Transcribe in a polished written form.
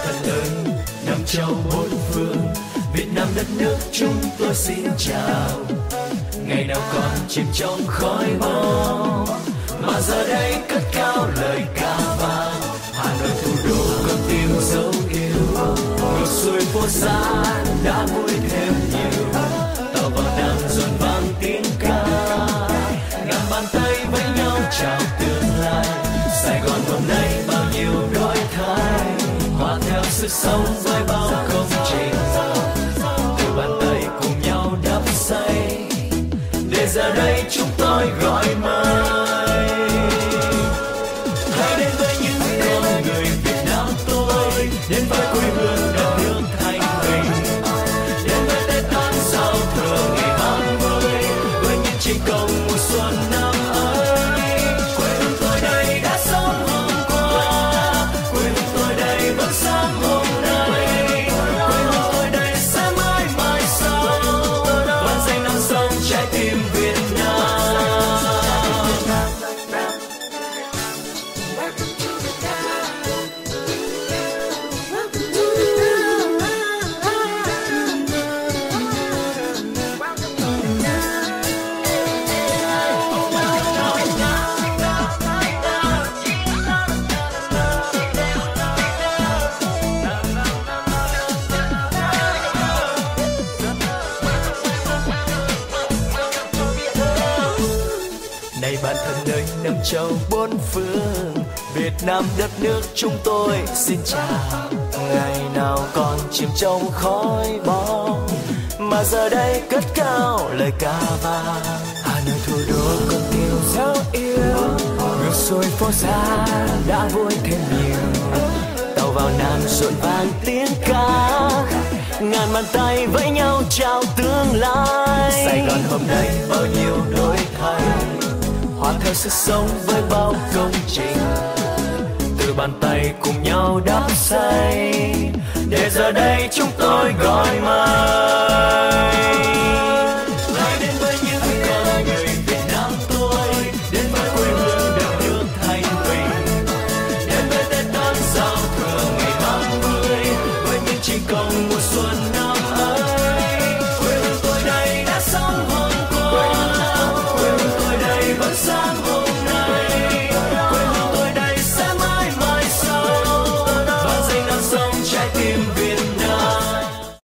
thân lớn năm châu bốn phương, Việt Nam đất nước chúng tôi xin chào. Ngày nào còn chìm trong khói bom, mà giờ đây cất cao lời ca vang. Hà Nội thủ đô con tim dấu yêu, ngược xuôi phố xa đã vui thêm nhiều. Tàu vào Nam dồn vang tiếng ca, ngàn bàn tay với nhau chào tương lai. Sài Gòn hôm nay bao nhiêu đổi thay, hòa theo sức sống với bao công trình. Từ bàn tay cùng nhau đắp xây, để giờ đây chúng tôi gọi mời. Hãy đến với những con người Việt Nam tôi, đến với quê hương đất nước thanh bình, đến với Tết Tan giao thừa ngày 30, với những chiến công mùa xuân năm ấy. Quê hương tôi đây đã sống hôm qua, quê hương tôi đây vẫn sáng hôm nay, quê hương tôi đây sẽ mãi mãi sau, vang danh non sông trái tim Việt Nam. Này bạn thân nơi năm châu bốn phương, Việt Nam đất nước chúng tôi xin chào. Ngày nào còn chìm trong khói bom, mà giờ đây cất cao lời ca vang. Hà Nội thủ đô con tim dấu yêu, ngược xuôi phố xa đã vui thêm nhiều. Tàu vào Nam rộn vang tiếng ca, ngàn bàn tay với nhau chào tương lai. Sài Gòn hôm nay bao nhiêu đổi thay, hòa theo sức sống với bao công trình. Từ bàn tay cùng nhau đắp xây, để giờ đây chúng tôi gọi mời. Hãy đến với những con người Việt Nam tôi, đến với quê hương đất nước thanh bình, đến với Tết Tan giao thừa ngày 30, với những chiến công mùa xuân năm ấy. Quê hương tôi đây đã sống hôm qua, quê hương tôi đây vẫn sáng hôm